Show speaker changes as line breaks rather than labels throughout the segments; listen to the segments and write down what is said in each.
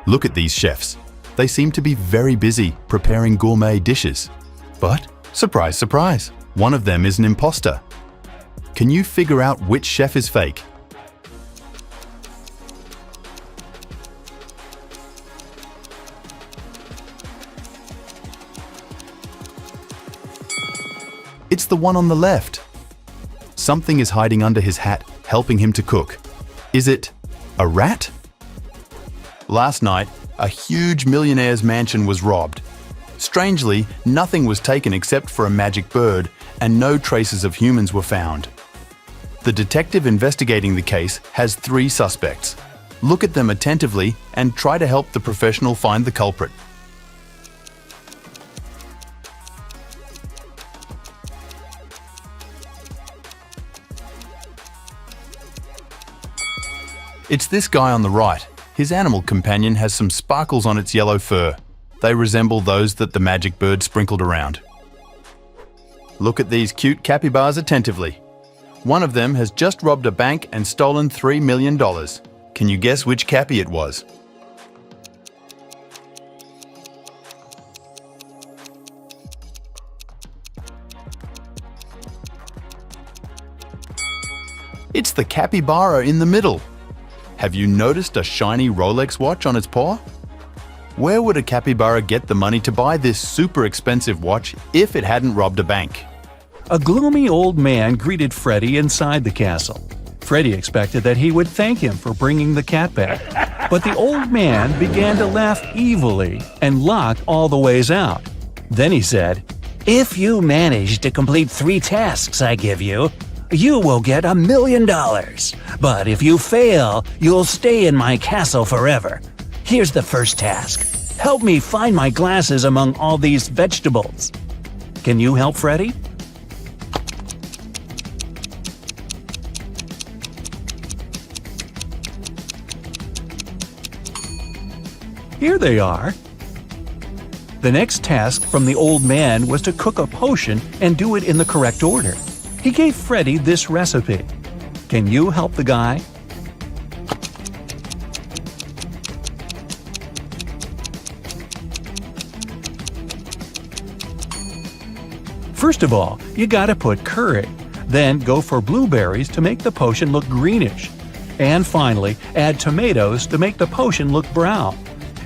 Look at these chefs. They seem to be very busy preparing gourmet dishes. But, surprise, surprise, one of them is an imposter. Can you figure out which chef is fake? It's the one on the left. Something is hiding under his hat, helping him to cook. Is it a rat? Last night, a huge millionaire's mansion was robbed. Strangely, nothing was taken except for a magic bird, and no traces of humans were found. The detective investigating the case has 3 suspects. Look at them attentively and try to help the professional find the culprit. It's this guy on the right. His animal companion has some sparkles on its yellow fur. They resemble those that the magic bird sprinkled around. Look at these cute capybaras attentively. One of them has just robbed a bank and stolen $3 million. Can you guess which cappy it was? It's the capybara in the middle. Have you noticed a shiny Rolex watch on its paw? Where would a capybara get the money to buy this super expensive watch if it hadn't robbed a bank?
A gloomy old man greeted Freddy inside the castle. Freddy expected that he would thank him for bringing the cat back, but the old man began to laugh evilly and locked all the ways out. Then he said, "If you manage to complete 3 tasks I give you, you will get $1 million. But if you fail, you'll stay in my castle forever. Here's the first task. Help me find my glasses among all these vegetables." Can you help Freddy? Here they are. The next task from the old man was to cook a potion and do it in the correct order. He gave Freddy this recipe. Can you help the guy? First of all, you gotta put curry. Then go for blueberries to make the potion look greenish. And finally, add tomatoes to make the potion look brown.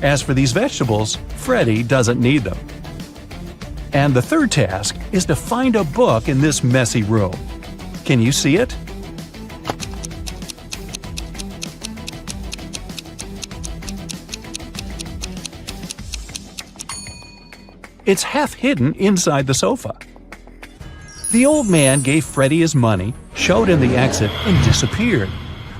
As for these vegetables, Freddy doesn't need them. And the third task is to find a book in this messy room. Can you see it? It's half hidden inside the sofa. The old man gave Freddy his money, showed him the exit, and disappeared.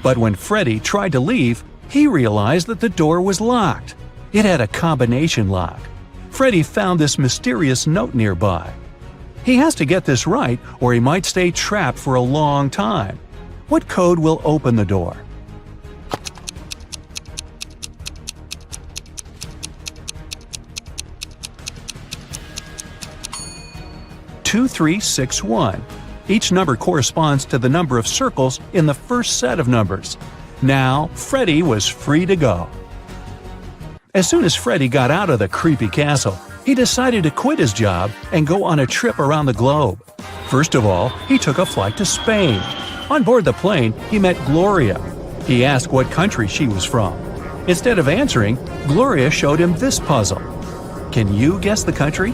But when Freddy tried to leave, he realized that the door was locked. It had a combination lock. Freddy found this mysterious note nearby. He has to get this right or he might stay trapped for a long time. What code will open the door? "2361. Each number corresponds to the number of circles in the first set of numbers. Now, Freddy was free to go. As soon as Freddy got out of the creepy castle, he decided to quit his job and go on a trip around the globe. First of all, he took a flight to Spain. On board the plane, he met Gloria. He asked what country she was from. Instead of answering, Gloria showed him this puzzle. Can you guess the country?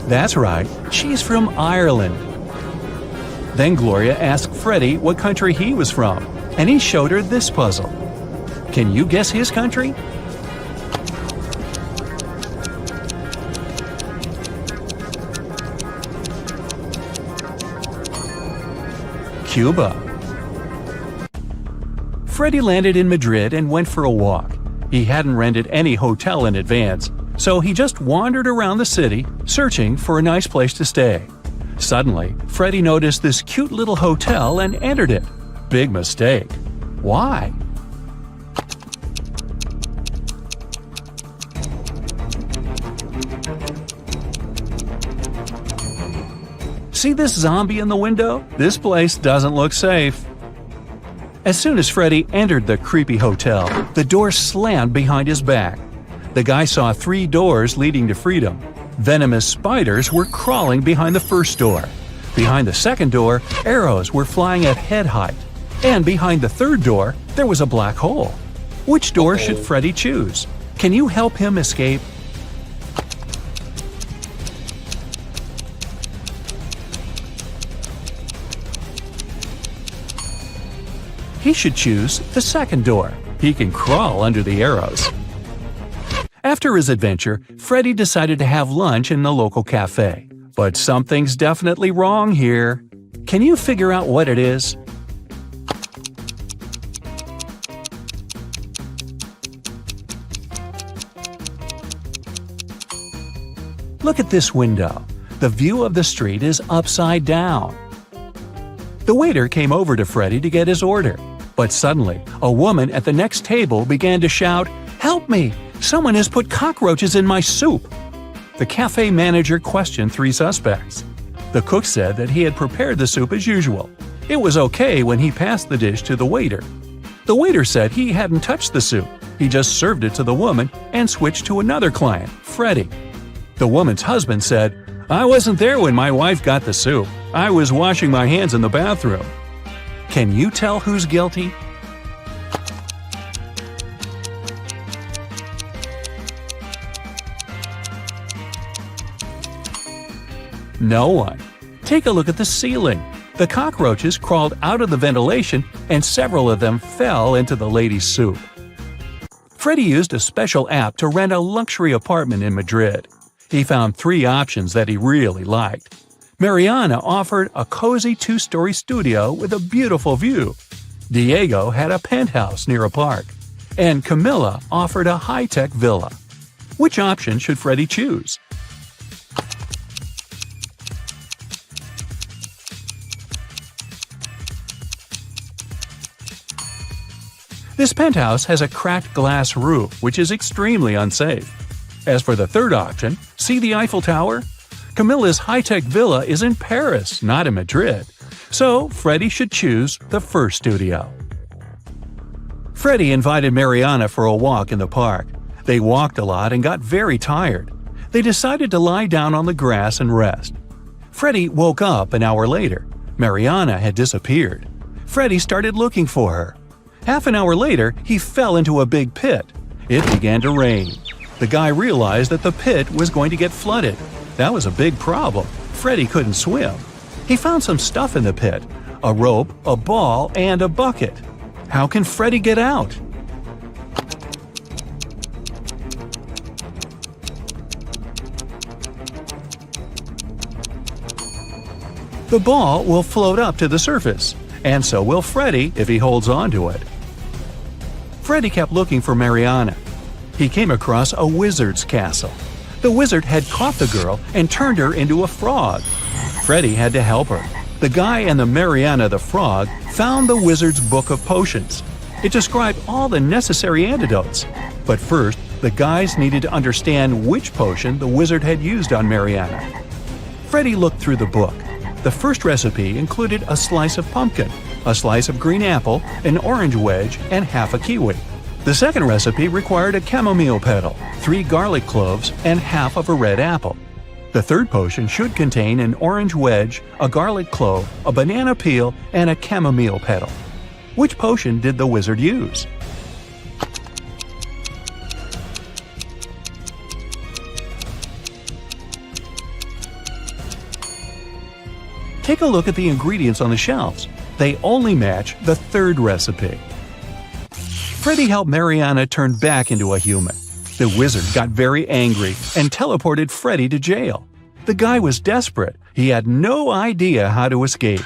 That's right, she's from Ireland. Then Gloria asked Freddy what country he was from, and he showed her this puzzle. Can you guess his country? Cuba. Freddy landed in Madrid and went for a walk. He hadn't rented any hotel in advance, so he just wandered around the city, searching for a nice place to stay. Suddenly, Freddy noticed this cute little hotel and entered it. Big mistake. Why? See this zombie in the window? This place doesn't look safe. As soon as Freddy entered the creepy hotel, the door slammed behind his back. The guy saw 3 doors leading to freedom. Venomous spiders were crawling behind the first door. Behind the second door, arrows were flying at head height. And behind the third door, there was a black hole. Which door should Freddy choose? Can you help him escape? He should choose the second door. He can crawl under the arrows. After his adventure, Freddy decided to have lunch in the local cafe. But something's definitely wrong here. Can you figure out what it is? Look at this window. The view of the street is upside down. The waiter came over to Freddy to get his order. But suddenly, a woman at the next table began to shout, "Help me! Someone has put cockroaches in my soup!" The cafe manager questioned 3 suspects. The cook said that he had prepared the soup as usual. It was okay when he passed the dish to the waiter. The waiter said he hadn't touched the soup. He just served it to the woman and switched to another client, Freddy. The woman's husband said, "I wasn't there when my wife got the soup. I was washing my hands in the bathroom." Can you tell who's guilty? No one. Take a look at the ceiling. The cockroaches crawled out of the ventilation and several of them fell into the lady's soup. Freddy used a special app to rent a luxury apartment in Madrid. He found 3 options that he really liked. Mariana offered a cozy 2-story studio with a beautiful view. Diego had a penthouse near a park. And Camilla offered a high-tech villa. Which option should Freddy choose? This penthouse has a cracked glass roof, which is extremely unsafe. As for the third option, see the Eiffel Tower? Camilla's high-tech villa is in Paris, not in Madrid. So, Freddy should choose the first studio. Freddy invited Mariana for a walk in the park. They walked a lot and got very tired. They decided to lie down on the grass and rest. Freddy woke up an hour later. Mariana had disappeared. Freddy started looking for her. Half an hour later, he fell into a big pit. It began to rain. The guy realized that the pit was going to get flooded. That was a big problem. Freddy couldn't swim. He found some stuff in the pit: a rope, a ball, and a bucket. How can Freddy get out? The ball will float up to the surface, and so will Freddy if he holds on to it. Freddy kept looking for Mariana. He came across a wizard's castle. The wizard had caught the girl and turned her into a frog. Freddy had to help her. The guy and the Mariana the frog found the wizard's book of potions. It described all the necessary antidotes. But first, the guys needed to understand which potion the wizard had used on Mariana. Freddy looked through the book. The first recipe included a slice of pumpkin, a slice of green apple, an orange wedge, and half a kiwi. The second recipe required a chamomile petal, 3 garlic cloves, and half of a red apple. The third potion should contain an orange wedge, a garlic clove, a banana peel, and a chamomile petal. Which potion did the wizard use? Take a look at the ingredients on the shelves. They only match the third recipe. Freddy helped Mariana turn back into a human. The wizard got very angry and teleported Freddy to jail. The guy was desperate. He had no idea how to escape.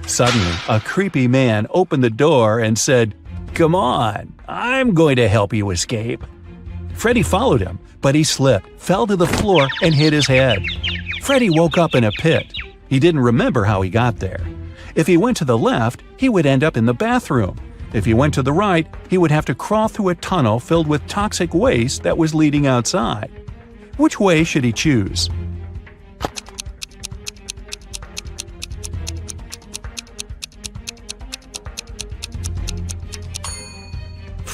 Suddenly, a creepy man opened the door and said, "Come on, I'm going to help you escape." Freddy followed him, but he slipped, fell to the floor, and hit his head. Freddy woke up in a pit. He didn't remember how he got there. If he went to the left, he would end up in the bathroom. If he went to the right, he would have to crawl through a tunnel filled with toxic waste that was leading outside. Which way should he choose?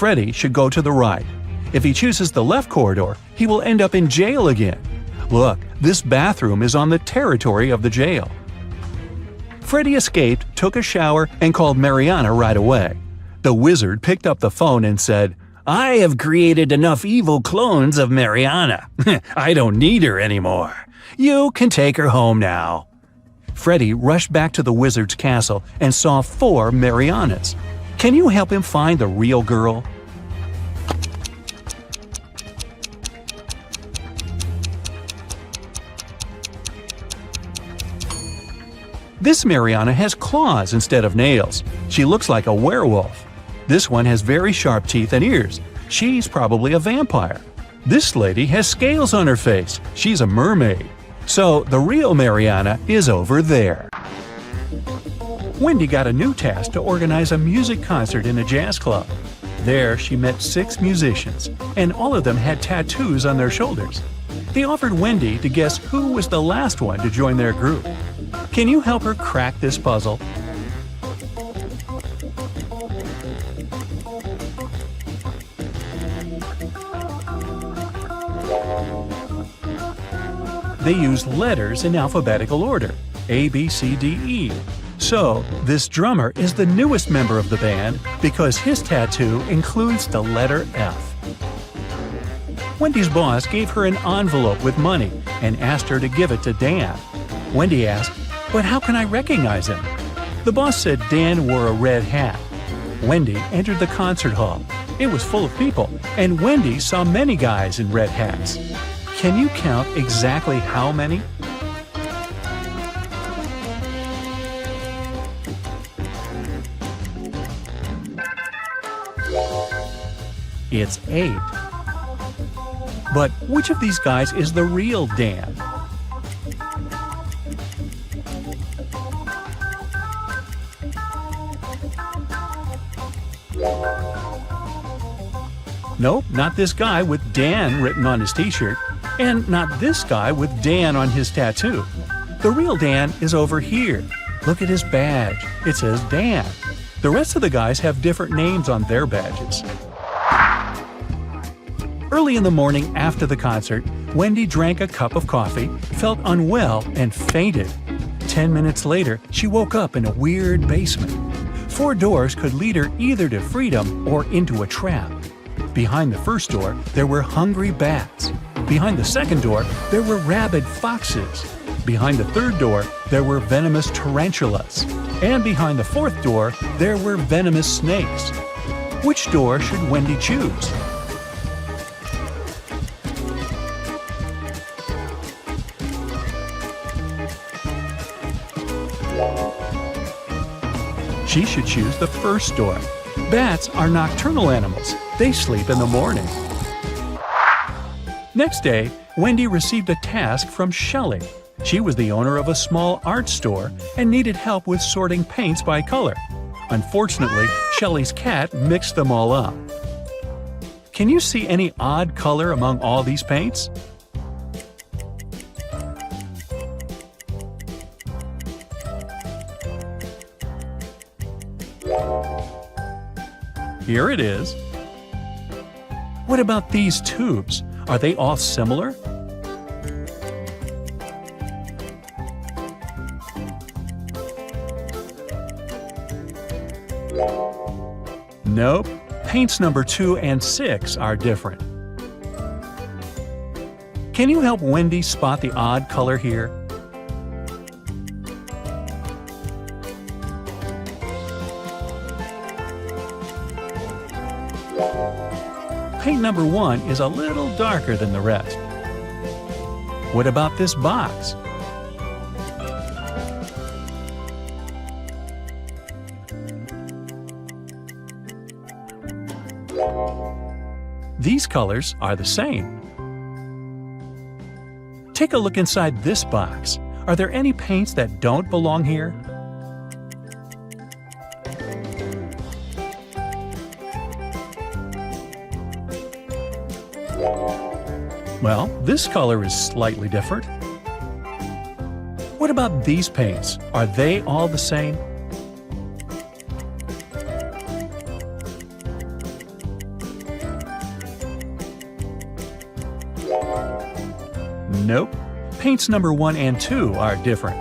Freddy should go to the right. If he chooses the left corridor, he will end up in jail again. Look, this bathroom is on the territory of the jail. Freddy escaped, took a shower, and called Mariana right away. The wizard picked up the phone and said, "I have created enough evil clones of Mariana. I don't need her anymore. You can take her home now." Freddy rushed back to the wizard's castle and saw 4 Marianas. Can you help him find the real girl? This Mariana has claws instead of nails. She looks like a werewolf. This one has very sharp teeth and ears. She's probably a vampire. This lady has scales on her face. She's a mermaid. So the real Mariana is over there. Wendy got a new task to organize a music concert in a jazz club. There she met 6 musicians, and all of them had tattoos on their shoulders. They offered Wendy to guess who was the last one to join their group. Can you help her crack this puzzle? They use letters in alphabetical order, A, B, C, D, E. So, this drummer is the newest member of the band because his tattoo includes the letter F. Wendy's boss gave her an envelope with money and asked her to give it to Dan. Wendy asked, "But how can I recognize him?" The boss said Dan wore a red hat. Wendy entered the concert hall. It was full of people, and Wendy saw many guys in red hats. Can you count exactly how many? It's 8. But which of these guys is the real Dan? Nope, not this guy with Dan written on his t-shirt, and not this guy with Dan on his tattoo. The real Dan is over here. Look at his badge. It says Dan. The rest of the guys have different names on their badges. Early in the morning after the concert, Wendy drank a cup of coffee, felt unwell, and fainted. 10 minutes later, she woke up in a weird basement. 4 doors could lead her either to freedom or into a trap. Behind the first door, there were hungry bats. Behind the second door, there were rabid foxes. Behind the third door, there were venomous tarantulas. And behind the fourth door, there were venomous snakes. Which door should Wendy choose? She should choose the first door. Bats are nocturnal animals. They sleep in the morning. Next day, Wendy received a task from Shelley. She was the owner of a small art store and needed help with sorting paints by color. Unfortunately, Shelley's cat mixed them all up. Can you see any odd color among all these paints? Here it is. What about these tubes? Are they all similar? Nope. Paints number 2 and 6 are different. Can you help Wendy spot the odd color here? Paint number 1 is a little darker than the rest. What about this box? These colors are the same. Take a look inside this box. Are there any paints that don't belong here? Well, this color is slightly different. What about these paints? Are they all the same? Nope. Paints number 1 and 2 are different.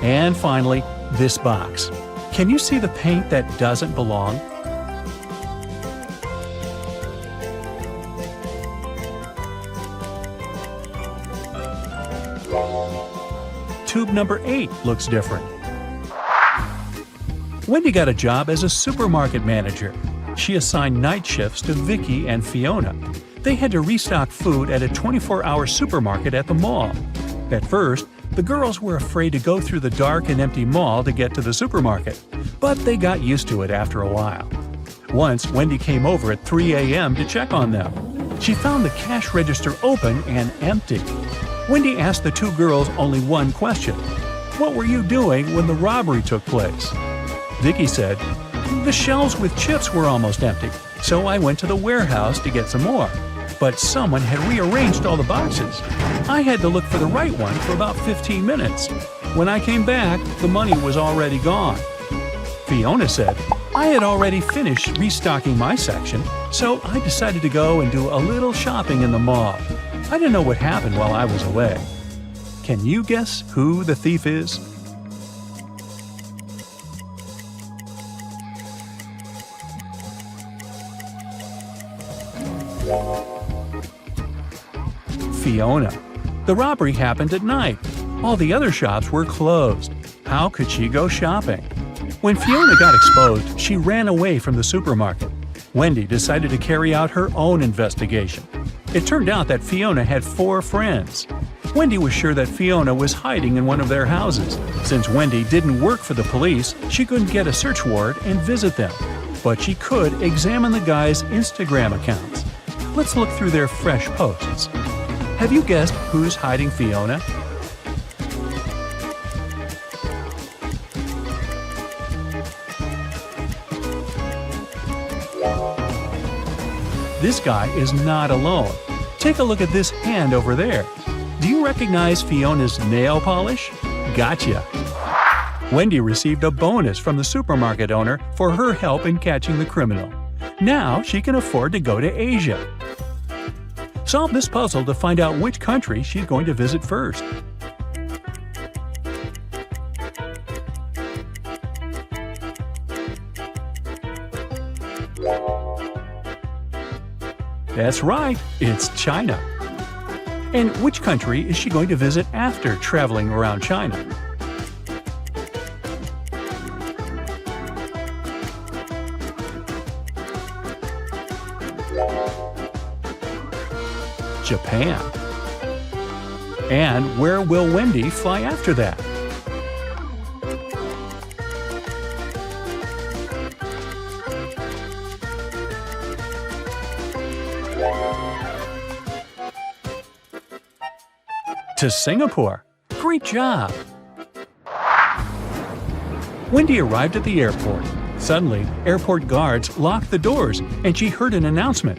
And finally, this box. Can you see the paint that doesn't belong? Tube number 8 looks different. Wendy got a job as a supermarket manager. She assigned night shifts to Vicky and Fiona. They had to restock food at a 24-hour supermarket at the mall. At first, the girls were afraid to go through the dark and empty mall to get to the supermarket, but they got used to it after a while. Once, Wendy came over at 3 a.m. to check on them. She found the cash register open and empty. Wendy asked the 2 girls only one question. What were you doing when the robbery took place? Vicky said, the shelves with chips were almost empty, so I went to the warehouse to get some more. But someone had rearranged all the boxes. I had to look for the right one for about 15 minutes. When I came back, the money was already gone. Fiona said, I had already finished restocking my section, so I decided to go and do a little shopping in the mall. I didn't know what happened while I was away. Can you guess who the thief is? Fiona. The robbery happened at night. All the other shops were closed. How could she go shopping? When Fiona got exposed, she ran away from the supermarket. Wendy decided to carry out her own investigation. It turned out that Fiona had 4 friends. Wendy was sure that Fiona was hiding in one of their houses. Since Wendy didn't work for the police, she couldn't get a search warrant and visit them. But she could examine the guys' Instagram accounts. Let's look through their fresh posts. Have you guessed who's hiding Fiona? This guy is not alone. Take a look at this hand over there. Do you recognize Fiona's nail polish? Gotcha! Wendy received a bonus from the supermarket owner for her help in catching the criminal. Now she can afford to go to Asia. Solve this puzzle to find out which country she's going to visit first. That's right, it's China. And which country is she going to visit after traveling around China? Japan. And where will Wendy fly after that? To Singapore. Great job! Wendy arrived at the airport. Suddenly, airport guards locked the doors and she heard an announcement.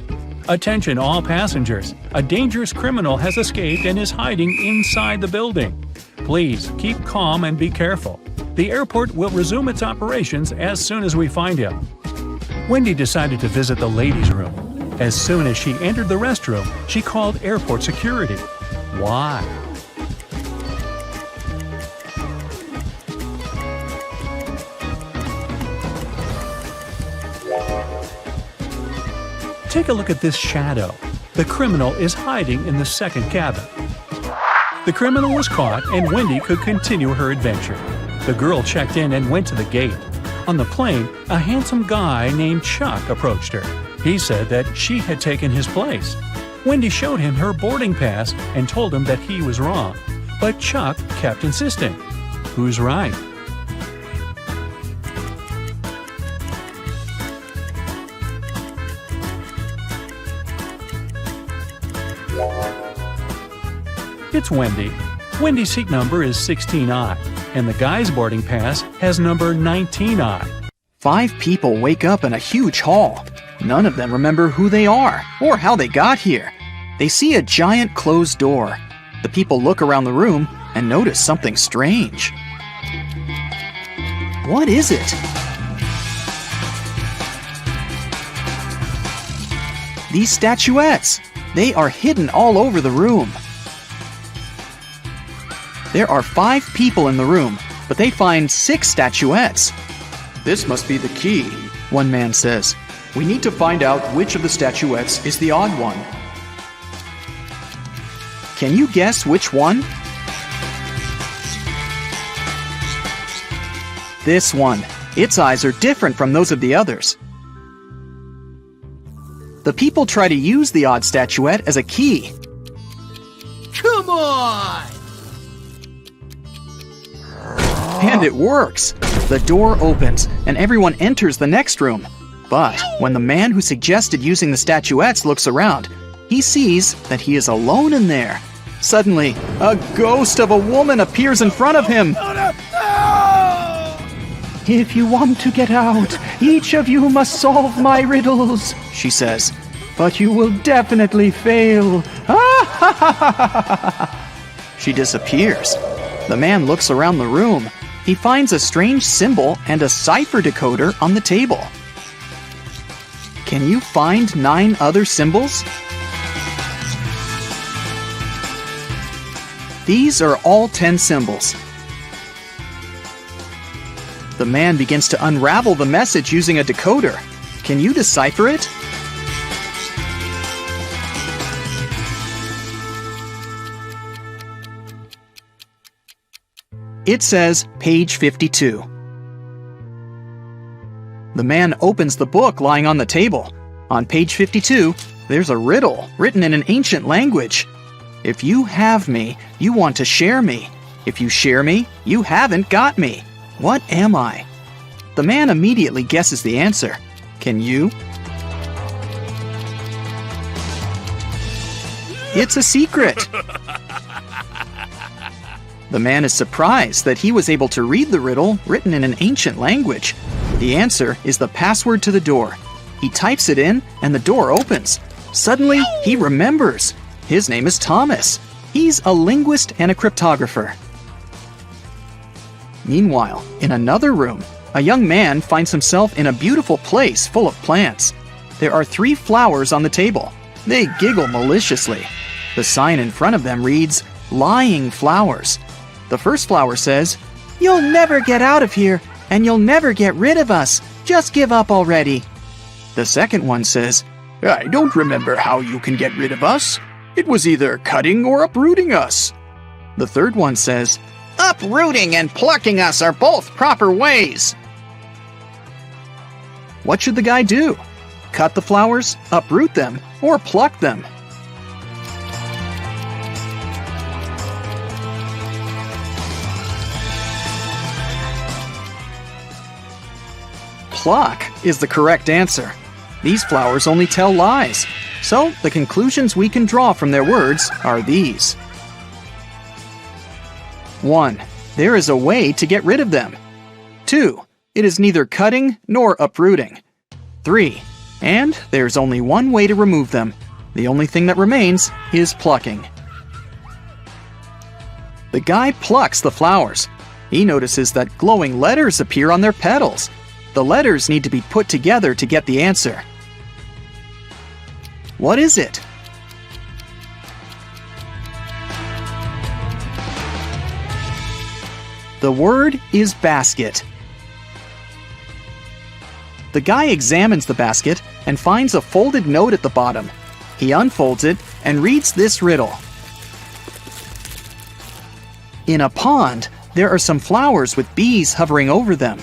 Attention all passengers! A dangerous criminal has escaped and is hiding inside the building. Please keep calm and be careful. The airport will resume its operations as soon as we find him. Wendy decided to visit the ladies' room. As soon as she entered the restroom, she called airport security. Why? Take a look at this shadow. The criminal is hiding in the second cabin. The criminal was caught and Wendy could continue her adventure. The girl checked in and went to the gate. On the plane, a handsome guy named Chuck approached her. He said that she had taken his place. Wendy showed him her boarding pass and told him that he was wrong. But Chuck kept insisting. Who's right? It's Wendy. Wendy's seat number is 16I, and the guy's boarding pass has number 19I.
5 people wake up in a huge hall. None of them remember who they are or how they got here. They see a giant closed door. The people look around the room and notice something strange. What is it? These statuettes. They are hidden all over the room. There are 5 people in the room, but they find 6 statuettes. "This must be the key," one man says. "We need to find out which of the statuettes is the odd one." Can you guess which one? This one. Its eyes are different from those of the others. The people try to use the odd statuette as a key.
Come on!
And it works. The door opens, and everyone enters the next room. But when the man who suggested using the statuettes looks around, he sees that he is alone in there. Suddenly, a ghost of a woman appears in front of him. "If you want to get out, each of you must solve my riddles," she says. "But you will definitely fail." She disappears. The man looks around the room. He finds a strange symbol and a cipher decoder on the table. Can you find 9 other symbols? These are all 10 symbols. The man begins to unravel the message using a decoder. Can you decipher it? It says page 52. The man opens the book lying on the table. On page 52, there's a riddle written in an ancient language. "If you have me, you want to share me. If you share me, you haven't got me. What am I?" The man immediately guesses the answer. Can you? It's a secret. The man is surprised that he was able to read the riddle written in an ancient language. The answer is the password to the door. He types it in, and the door opens. Suddenly, he remembers. His name is Thomas. He's a linguist and a cryptographer. Meanwhile, in another room, a young man finds himself in a beautiful place full of plants. There are 3 flowers on the table. They giggle maliciously. The sign in front of them reads, "Lying Flowers." The first flower says, "You'll never get out of here, and you'll never get rid of us. Just give up already." The second one says, "I don't remember how you can get rid of us. It was either cutting or uprooting us." The third one says, "Uprooting and plucking us are both proper ways." What should the guy do? Cut the flowers, uproot them, or pluck them? Pluck is the correct answer. These flowers only tell lies. So, the conclusions we can draw from their words are these. 1. There is a way to get rid of them. 2. It is neither cutting nor uprooting. 3. And there's only one way to remove them. The only thing that remains is plucking. The guy plucks the flowers. He notices that glowing letters appear on their petals. The letters need to be put together to get the answer. What is it? The word is basket. The guy examines the basket and finds a folded note at the bottom. He unfolds it and reads this riddle. In a pond, there are some flowers with bees hovering over them.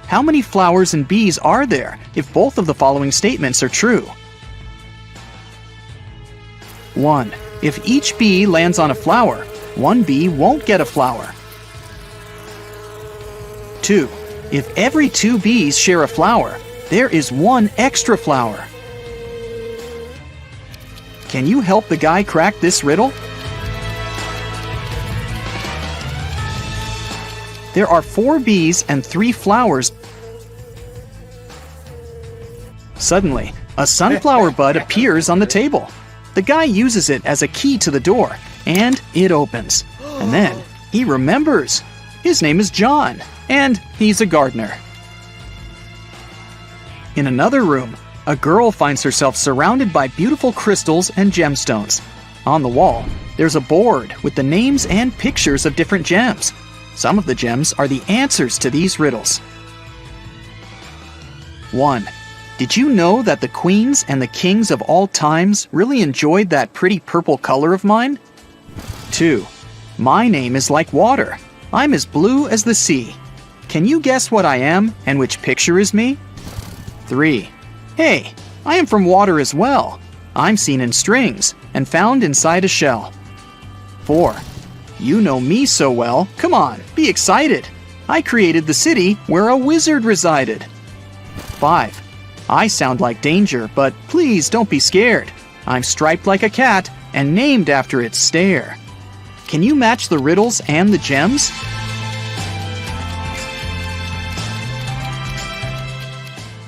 How many flowers and bees are there if both of the following statements are true? 1. If each bee lands on a flower, one bee won't get a flower. 2. If every 2 bees share a flower, there is 1 extra flower. Can you help the guy crack this riddle? There are 4 bees and 3 flowers. Suddenly, a sunflower bud appears on the table. The guy uses it as a key to the door, and it opens. And then he remembers. His name is John, and he's a gardener. In another room, a girl finds herself surrounded by beautiful crystals and gemstones. On the wall, There's a board with the names and pictures of different gems. Some of the gems are the answers to these riddles. 1. Did you know that the queens and the kings of all times really enjoyed that pretty purple color of mine? 2. My name is like water. I'm as blue as the sea. Can you guess what I am and which picture is me? 3. Hey, I am from water as well. I'm seen in strings and found inside a shell. 4. You know me so well. Come on, be excited. I created the city where a wizard resided. 5. I sound like danger, but please don't be scared. I'm striped like a cat and named after its stare. Can you match the riddles and the gems?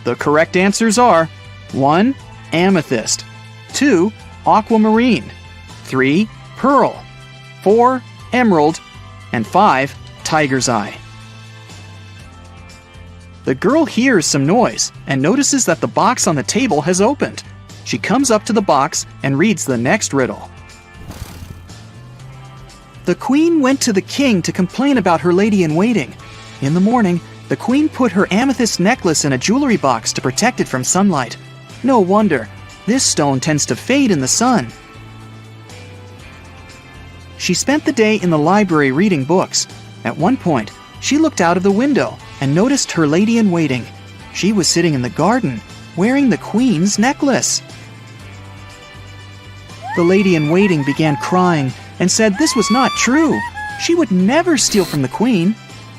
The correct answers are 1. Amethyst, 2. Aquamarine, 3. Pearl, 4. Emerald, and 5. Tiger's eye. The girl hears some noise and notices that the box on the table has opened. She comes up to the box and reads the next riddle. The queen went to the king to complain about her lady-in-waiting. In the morning, the queen put her amethyst necklace in a jewelry box to protect it from sunlight. No wonder, this stone tends to fade in the sun. She spent the day in the library reading books. At one point, she looked out of the window and noticed her lady-in-waiting. She was sitting in the garden, wearing the queen's necklace. The lady-in-waiting began crying and said this was not true. She would never steal from the queen.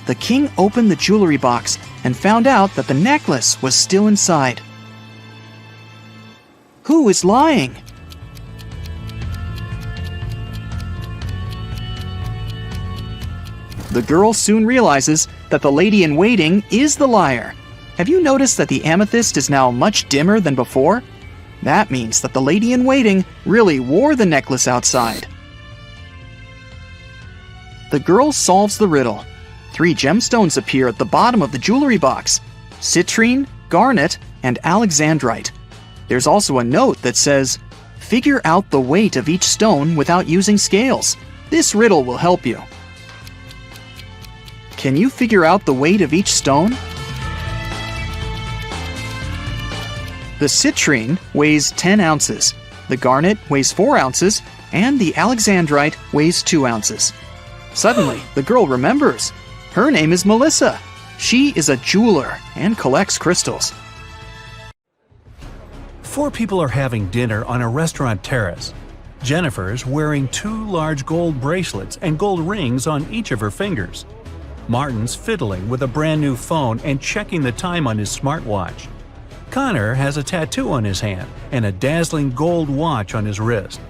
The king opened the jewelry box and found out that the necklace was still inside. Who is lying? The girl soon realizes that the lady-in-waiting is the liar. Have you noticed that the amethyst is now much dimmer than before? That means that the lady-in-waiting really wore the necklace outside. The girl solves the riddle. 3 gemstones appear at the bottom of the jewelry box: citrine, garnet, and alexandrite. There's also a note that says, "Figure out the weight of each stone without using scales. This riddle will help you." Can you figure out the weight of each stone? The citrine weighs 10 ounces, the garnet weighs 4 ounces, and the alexandrite weighs 2 ounces. Suddenly, the girl remembers. Her name is Melissa. She is a jeweler and collects crystals.
4 people are having dinner on a restaurant terrace. Jennifer's wearing 2 large gold bracelets and gold rings on each of her fingers. Martin's fiddling with a brand new phone and checking the time on his smartwatch. Connor has a tattoo on his hand and a dazzling gold watch on his wrist.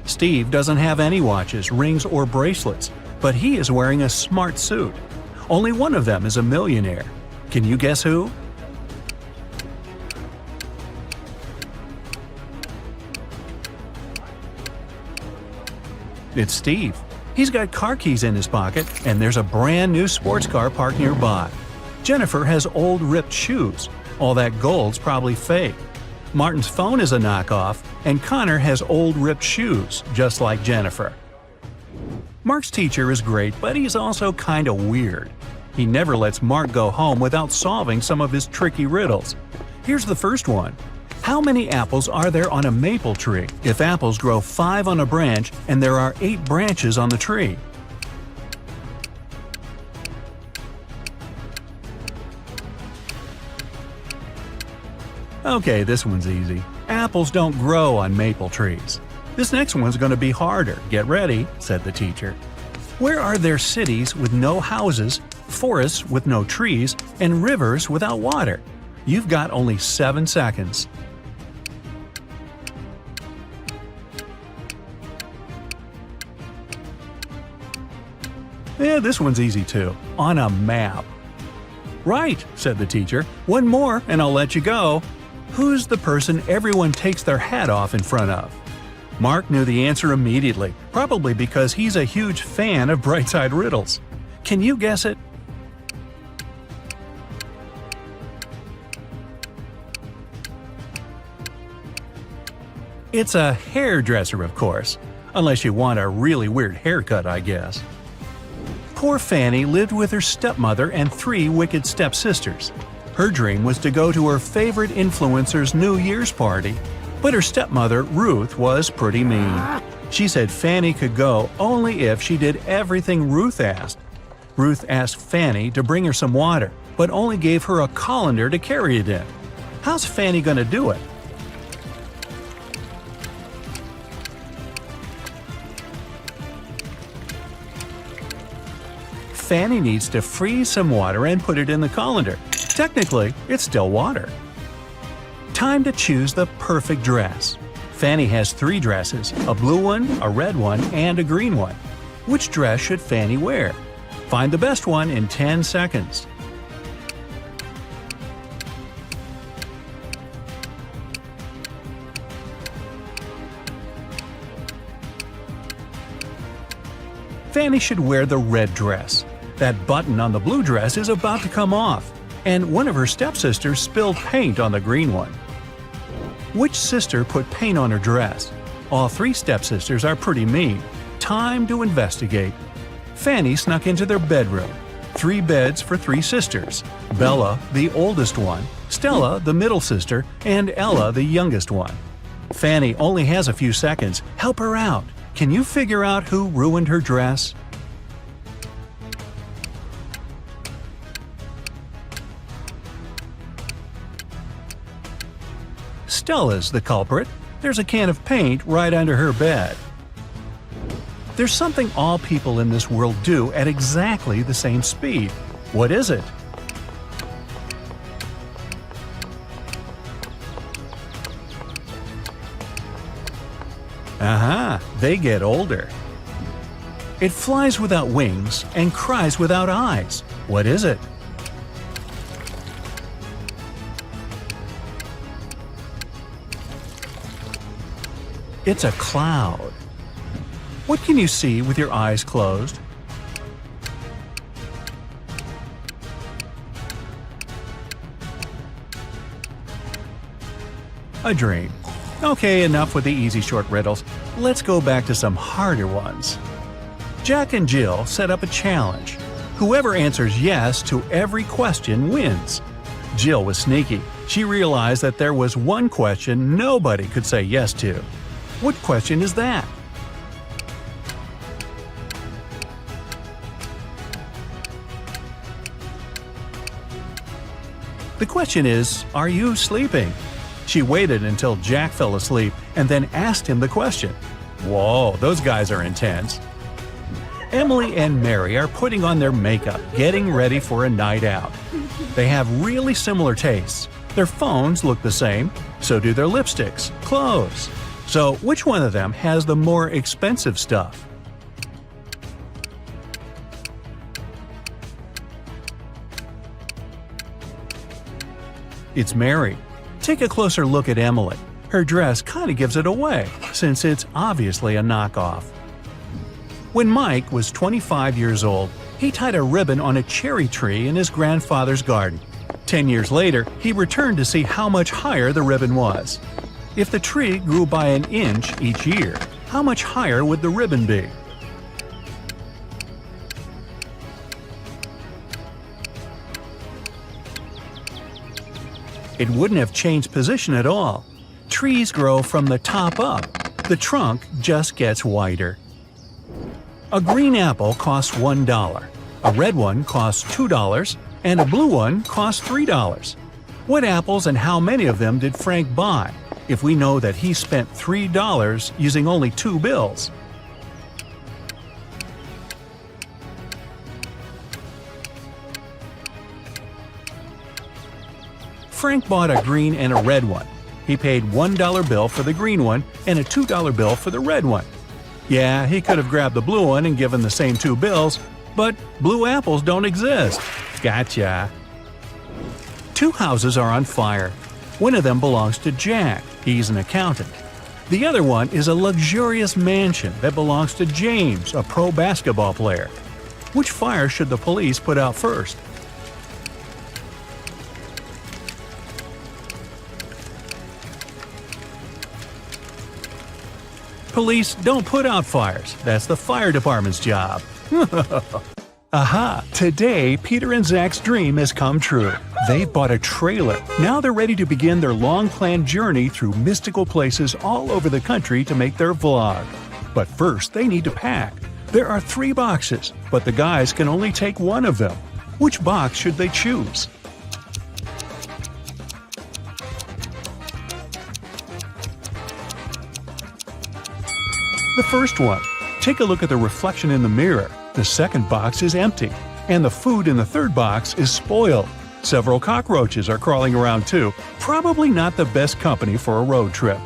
Steve doesn't have any watches, rings, or bracelets, but he is wearing a smart suit. Only one of them is a millionaire. Can you guess who? It's Steve. He's got car keys in his pocket, and there's a brand new sports car parked nearby. Jennifer has old ripped shoes. All that gold's probably fake. Martin's phone is a knockoff, and Connor has old ripped shoes, just like Jennifer. Mark's teacher is great, but he's also kinda weird. He never lets Mark go home without solving some of his tricky riddles. Here's the first one. How many apples are there on a maple tree if apples grow 5 on a branch and there are 8 branches on the tree? Okay, this one's easy. Apples don't grow on maple trees. This next one's going to be harder. Get ready, said the teacher. Where are there cities with no houses, forests with no trees, and rivers without water? You've got only 7 seconds. Yeah, this one's easy too. On a map. Right, said the teacher. One more and I'll let you go. Who's the person everyone takes their hat off in front of? Mark knew the answer immediately, probably because he's a huge fan of Brightside Riddles. Can you guess it? It's a hairdresser, of course. Unless you want a really weird haircut, I guess. Poor Fanny lived with her stepmother and 3 wicked stepsisters. Her dream was to go to her favorite influencer's New Year's party, but her stepmother, Ruth, was pretty mean. She said Fanny could go only if she did everything Ruth asked. Ruth asked Fanny to bring her some water, but only gave her a colander to carry it in. How's Fanny gonna do it? Fanny needs to freeze some water and put it in the colander. Technically, it's still water. Time to choose the perfect dress. Fanny has 3 dresses, a blue one, a red one, and a green one. Which dress should Fanny wear? Find the best one in 10 seconds. Fanny should wear the red dress. That button on the blue dress is about to come off, and one of her stepsisters spilled paint on the green one. Which sister put paint on her dress? All 3 stepsisters are pretty mean. Time to investigate. Fanny snuck into their bedroom. 3 beds for 3 sisters. Bella, the oldest one, Stella, the middle sister, and Ella, the youngest one. Fanny only has a few seconds. Help her out. Can you figure out who ruined her dress? Stella's the culprit. There's a can of paint right under her bed. There's something all people in this world do at exactly the same speed. What is it? Aha! They get older. It flies without wings and cries without eyes. What is it? It's a cloud. What can you see with your eyes closed? A dream. Okay, enough with the easy short riddles. Let's go back to some harder ones. Jack and Jill set up a challenge. Whoever answers yes to every question wins. Jill was sneaky. She realized that there was one question nobody could say yes to. What question is that? The question is, are you sleeping? She waited until Jack fell asleep and then asked him the question. Whoa, those guys are intense. Emily and Mary are putting on their makeup, getting ready for a night out. They have really similar tastes. Their phones look the same, so do their lipsticks, clothes. So which one of them has the more expensive stuff? It's Mary. Take a closer look at Emily. Her dress kind of gives it away, since it's obviously a knockoff. When Mike was 25 years old, he tied a ribbon on a cherry tree in his grandfather's garden. 10 years later, he returned to see how much higher the ribbon was. If the tree grew by an inch each year, how much higher would the ribbon be? It wouldn't have changed position at all. Trees grow from the top up. The trunk just gets wider. A green apple costs $1, a red one costs $2, and a blue one costs $3. What apples and how many of them did Frank buy, if we know that he spent $3 using only 2 bills? Frank bought a green and a red one. He paid $1 bill for the green one and a $2 bill for the red one. Yeah, he could have grabbed the blue one and given the same 2 bills, but blue apples don't exist. Gotcha. 2 houses are on fire. One of them belongs to Jack. He's an accountant. The other one is a luxurious mansion that belongs to James, a pro basketball player. Which fire should the police put out first? Police don't put out fires. That's the fire department's job. Aha! Today, Peter and Zach's dream has come true. They've bought a trailer. Now they're ready to begin their long-planned journey through mystical places all over the country to make their vlog. But first, they need to pack. There are 3 boxes, but the guys can only take one of them. Which box should they choose? The first one. Take a look at the reflection in the mirror. The second box is empty, and the food in the third box is spoiled. Several cockroaches are crawling around too, probably not the best company for a road trip.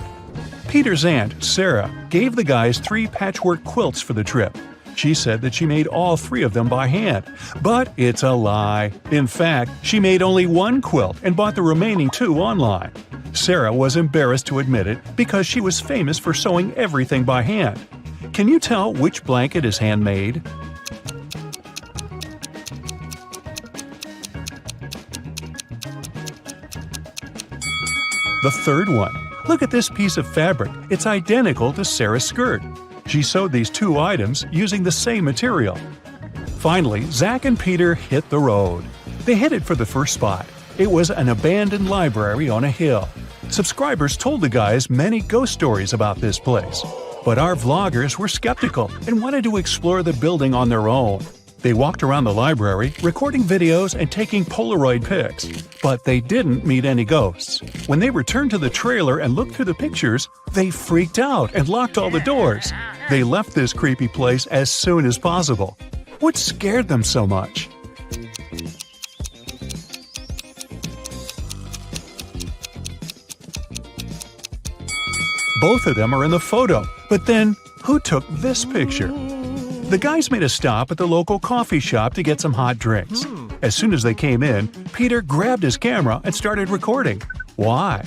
Peter's aunt, Sarah, gave the guys 3 patchwork quilts for the trip. She said that she made all 3 of them by hand, but it's a lie. In fact, she made only 1 quilt and bought the remaining 2 online. Sarah was embarrassed to admit it because she was famous for sewing everything by hand. Can you tell which blanket is handmade? The third one. Look at this piece of fabric. It's identical to Sarah's skirt. She sewed these 2 items using the same material. Finally, Zach and Peter hit the road. They headed for the first spot. It was an abandoned library on a hill. Subscribers told the guys many ghost stories about this place. But our vloggers were skeptical and wanted to explore the building on their own. They walked around the library, recording videos and taking Polaroid pics. But they didn't meet any ghosts. When they returned to the trailer and looked through the pictures, they freaked out and locked all the doors. They left this creepy place as soon as possible. What scared them so much? Both of them are in the photo, but then who took this picture? The guys made a stop at the local coffee shop to get some hot drinks. As soon as they came in, Peter grabbed his camera and started recording. Why?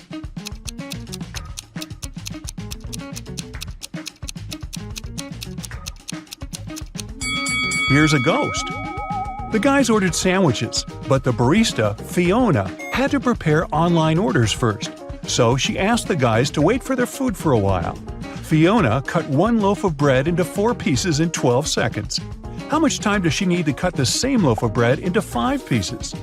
Here's a ghost. The guys ordered sandwiches, but the barista, Fiona, had to prepare online orders first. So she asked the guys to wait for their food for a while. Fiona cut 1 loaf of bread into 4 pieces in 12 seconds. How much time does she need to cut the same loaf of bread into 5 pieces?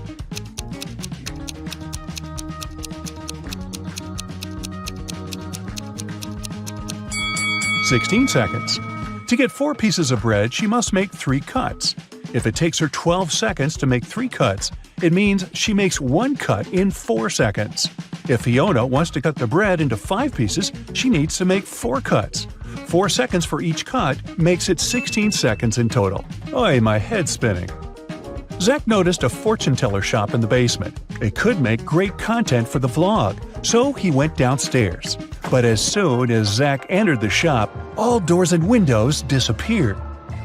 "16 seconds. To get 4 pieces of bread, she must make 3 cuts. If it takes her 12 seconds to make 3 cuts, it means she makes 1 cut in 4 seconds. If Fiona wants to cut the bread into 5 pieces, she needs to make 4 cuts. 4 seconds for each cut makes it 16 seconds in total. Oy, my head's spinning. Zach noticed a fortune teller shop in the basement. It could make great content for the vlog, so he went downstairs. But as soon as Zach entered the shop, all doors and windows disappeared.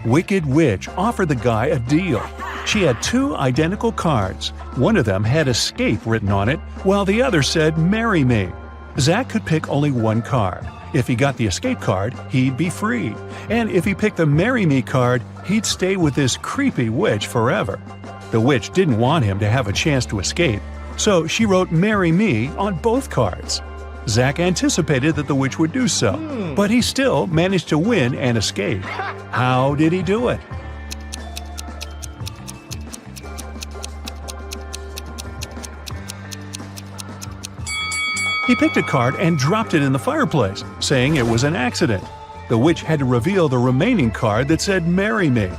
Wicked Witch offered the guy a deal. She had 2 identical cards. One of them had escape written on it, while the other said marry me. Zach could pick only 1 card. If he got the escape card, he'd be free. And if he picked the marry me card, he'd stay with this creepy witch forever. The witch didn't want him to have a chance to escape, so she wrote marry me on both cards. Zach anticipated that the witch would do so, but he still managed to win and escape. How did he do it? He picked a card and dropped it in the fireplace, saying it was an accident. The witch had to reveal the remaining card that said marry me.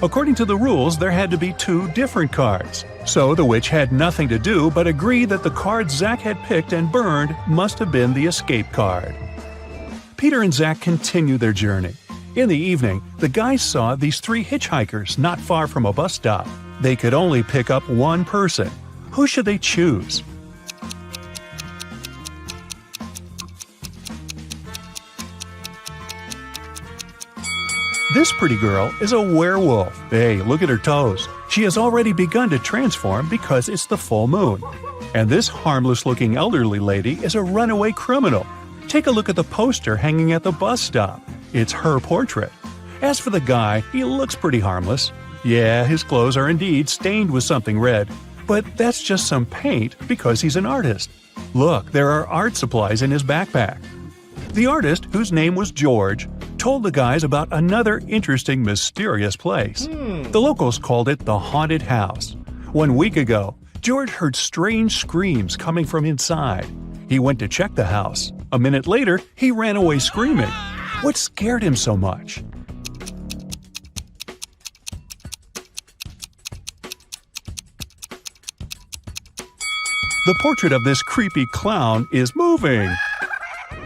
According to the rules, there had to be 2 different cards. So the witch had nothing to do but agree that the card Zach had picked and burned must have been the escape card. Peter and Zach continued their journey. In the evening, the guys saw these 3 hitchhikers not far from a bus stop. They could only pick up 1 person. Who should they choose? This pretty girl is a werewolf. Hey, look at her toes. She has already begun to transform because it's the full moon. And this harmless-looking elderly lady is a runaway criminal. Take a look at the poster hanging at the bus stop. It's her portrait. As for the guy, he looks pretty harmless. Yeah, his clothes are indeed stained with something red, but that's just some paint because he's an artist. Look, there are art supplies in his backpack. The artist, whose name was George, told the guys about another interesting, mysterious place. The locals called it the haunted house. 1 week ago, George heard strange screams coming from inside. He went to check the house. A minute later, he ran away screaming. What scared him so much? The portrait of this creepy clown is moving.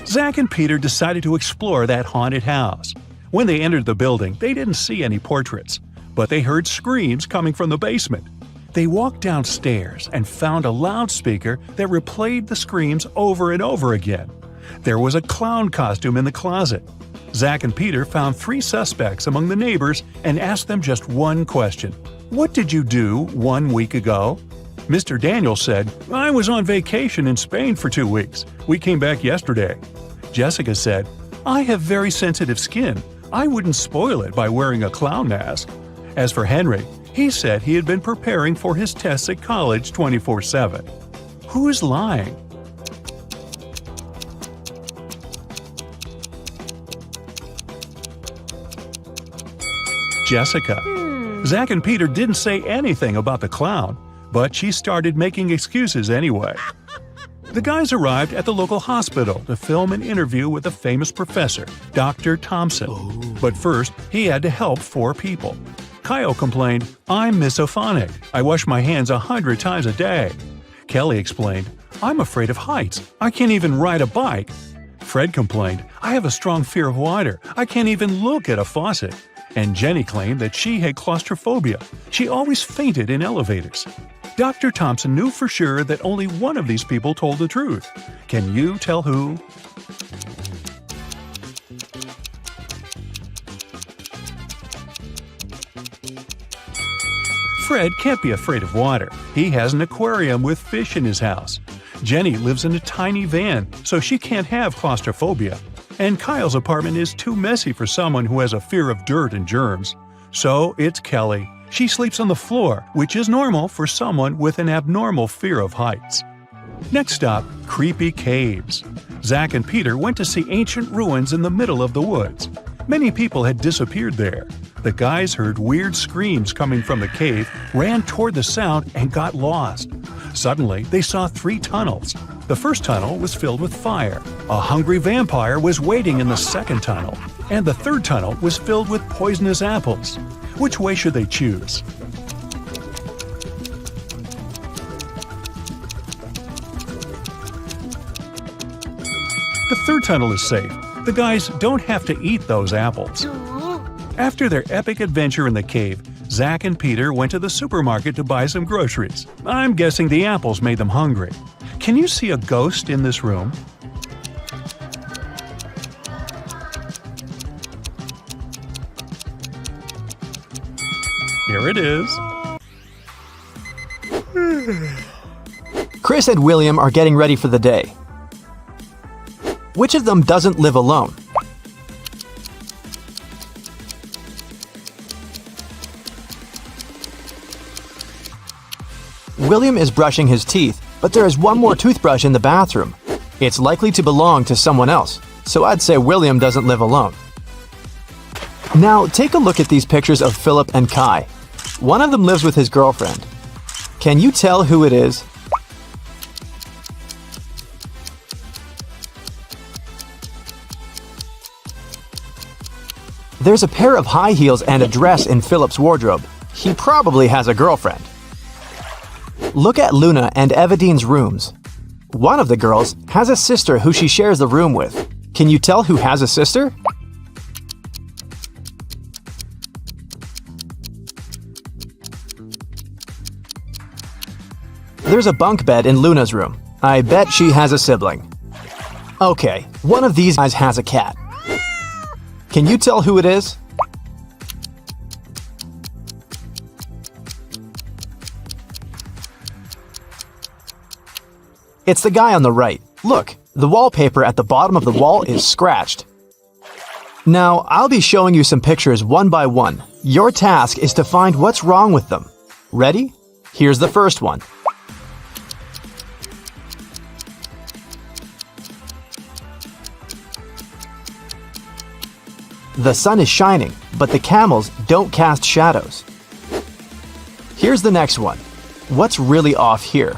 Zach and Peter decided to explore that haunted house. When they entered the building, they didn't see any portraits, but they heard screams coming from the basement. They walked downstairs and found a loudspeaker that replayed the screams over and over again. There was a clown costume in the closet. Zach and Peter found 3 suspects among the neighbors and asked them just one question. What did you do 1 week ago? Mr. Daniel said, I was on vacation in Spain for 2 weeks. We came back yesterday. Jessica said, I have very sensitive skin. I wouldn't spoil it by wearing a clown mask. As for Henry, he said he had been preparing for his tests at college 24/7. Who's lying? Jessica. Zach and Peter didn't say anything about the clown, but she started making excuses anyway. The guys arrived at the local hospital to film an interview with a famous professor, Dr. Thompson. But first, he had to help 4 people. Kyle complained, I'm misophonic. I wash my hands 100 times a day. Kelly explained, I'm afraid of heights. I can't even ride a bike. Fred complained, I have a strong fear of water. I can't even look at a faucet. And Jenny claimed that she had claustrophobia. She always fainted in elevators. Dr. Thompson knew for sure that only one of these people told the truth. Can you tell who? Fred can't be afraid of water. He has an aquarium with fish in his house. Jenny lives in a tiny van, so she can't have claustrophobia. And Kyle's apartment is too messy for someone who has a fear of dirt and germs. So it's Kelly. She sleeps on the floor, which is normal for someone with an abnormal fear of heights. Next stop, creepy caves. Zach and Peter went to see ancient ruins in the middle of the woods. Many people had disappeared there. The guys heard weird screams coming from the cave, ran toward the sound, and got lost. Suddenly, they saw 3 tunnels. The first tunnel was filled with fire. A hungry vampire was waiting in the second tunnel. And the third tunnel was filled with poisonous apples. Which way should they choose? The third tunnel is safe. The guys don't have to eat those apples. After their epic adventure in the cave, Zach and Peter went to the supermarket to buy some groceries. I'm guessing the apples made them hungry. Can you see a ghost in this room? Here it is.
Chris and William are getting ready for the day. Which of them doesn't live alone? William is brushing his teeth, but there is one more toothbrush in the bathroom. It's likely to belong to someone else, so I'd say William doesn't live alone. Now, take a look at these pictures of Philip and Kai. One of them lives with his girlfriend. Can you tell who it is? There's a pair of high heels and a dress in Philip's wardrobe. He probably has a girlfriend. Look at Luna and Evadine's rooms. One of the girls has a sister who she shares the room with. Can you tell who has a sister? There's a bunk bed in Luna's room. I bet she has a sibling. Okay, one of these guys has a cat. Can you tell who it is? It's the guy on the right. Look, the wallpaper at the bottom of the wall is scratched. Now, I'll be showing you some pictures one by one. Your task is to find what's wrong with them. Ready? Here's the first one. The sun is shining, but the camels don't cast shadows. Here's the next one. What's really off here?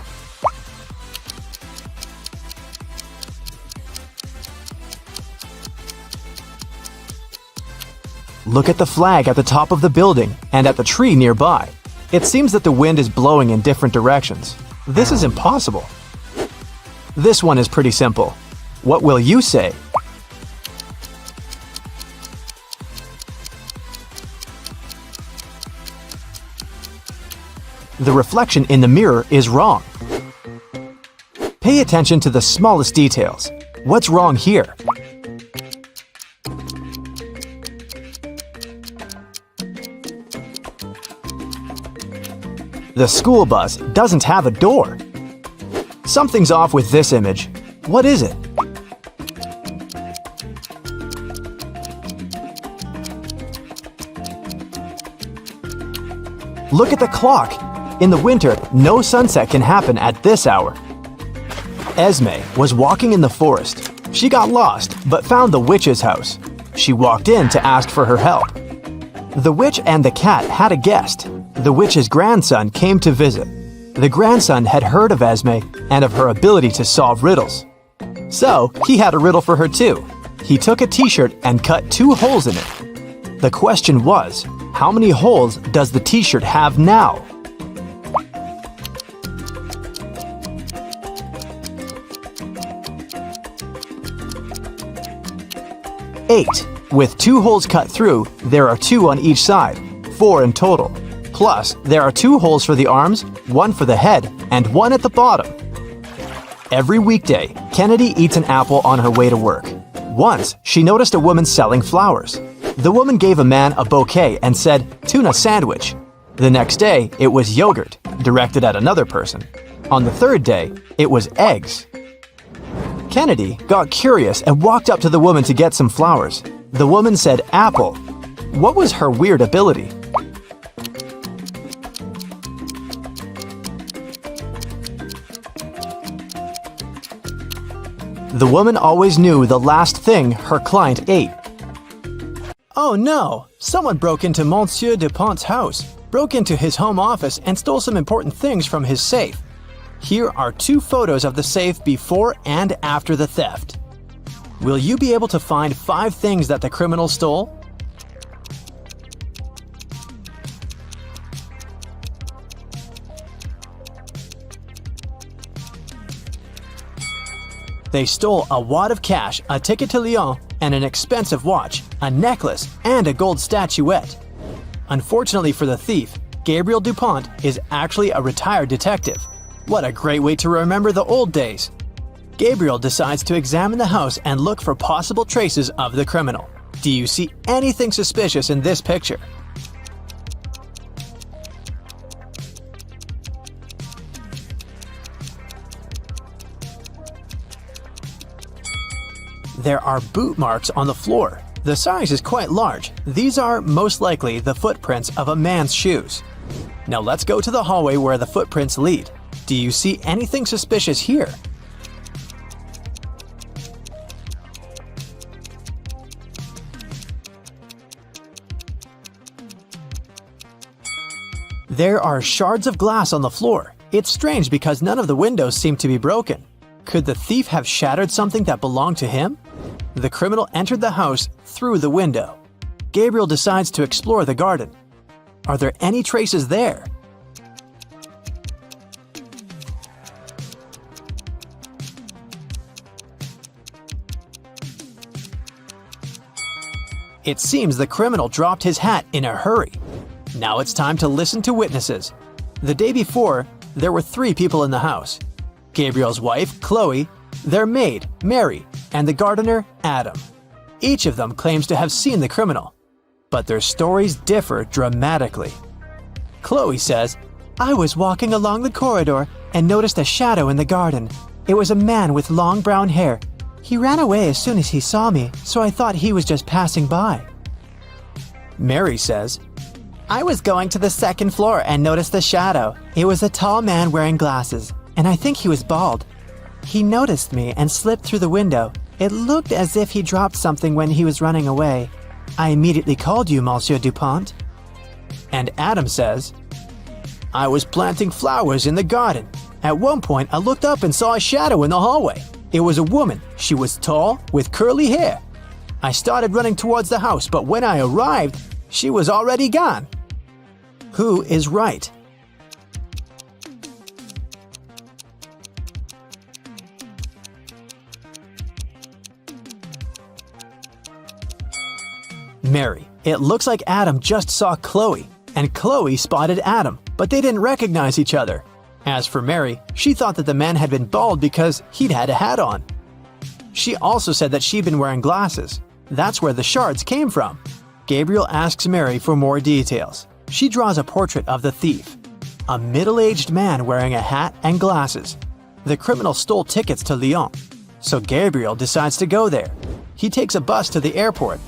Look at the flag at the top of the building and at the tree nearby. It seems that the wind is blowing in different directions. This is impossible. This one is pretty simple. What will you say? The reflection in the mirror is wrong. Pay attention to the smallest details. What's wrong here? The school bus doesn't have a door. Something's off with this image. What is it? Look at the clock. In the winter, no sunset can happen at this hour. Esme was walking in the forest. She got lost, but found the witch's house. She walked in to ask for her help. The witch and the cat had a guest. The witch's grandson came to visit. The grandson had heard of Esme and of her ability to solve riddles. So, he had a riddle for her too. He took a t-shirt and cut 2 holes in it. The question was, how many holes does the t-shirt have now? Eight. With 2 holes cut through, there are 2 on each side, 4 in total. Plus, there are 2 holes for the arms, 1 for the head, and 1 at the bottom. Every weekday, Kennedy eats an apple on her way to work. Once, she noticed a woman selling flowers. The woman gave a man a bouquet and said, "Tuna sandwich." The next day, it was yogurt, directed at another person. On the 3rd day, it was eggs. Kennedy got curious and walked up to the woman to get some flowers. The woman said apple. What was her weird ability? The woman always knew the last thing her client ate. Oh no! Someone broke into Monsieur Dupont's house, broke into his home office and stole some important things from his safe. Here are 2 photos of the safe before and after the theft. Will you be able to find 5 things that the criminal stole? They stole a wad of cash, a ticket to Lyon, and an expensive watch, a necklace, and a gold statuette. Unfortunately for the thief, Gabriel Dupont is actually a retired detective. What a great way to remember the old days! Gabriel decides to examine the house and look for possible traces of the criminal. Do you see anything suspicious in this picture? There are boot marks on the floor. The size is quite large. These are most likely the footprints of a man's shoes. Now let's go to the hallway where the footprints lead. Do you see anything suspicious here? There are shards of glass on the floor. It's strange because none of the windows seem to be broken. Could the thief have shattered something that belonged to him? The criminal entered the house through the window. Gabriel decides to explore the garden. Are there any traces there? It seems the criminal dropped his hat in a hurry. Now it's time to listen to witnesses. The day before, there were 3 people in the house. Gabriel's wife, Chloe, their maid, Mary, and the gardener, Adam. Each of them claims to have seen the criminal, but their stories differ dramatically. Chloe says, "I was walking along the corridor and noticed a shadow in the garden. It was a man with long brown hair. He ran away as soon as he saw me, so I thought he was just passing by." Mary says, "I was going to the 2nd floor and noticed the shadow. It was a tall man wearing glasses, and I think he was bald. He noticed me and slipped through the window. It looked as if he dropped something when he was running away. I immediately called you, Monsieur Dupont. And Adam says, I was planting flowers in the garden. At one point, I looked up and saw a shadow in the hallway. It was a woman. She was tall, with curly hair. I started running towards the house, but when I arrived, she was already gone. Who is right? Mary. It looks like Adam just saw Chloe, and Chloe spotted Adam, but they didn't recognize each other. As for Mary, she thought that the man had been bald because he'd had a hat on. She also said that she'd been wearing glasses. That's where the shards came from. Gabriel asks Mary for more details. She draws a portrait of the thief. A middle-aged man wearing a hat and glasses. The criminal stole tickets to Lyon, so Gabriel decides to go there. He takes a bus to the airport.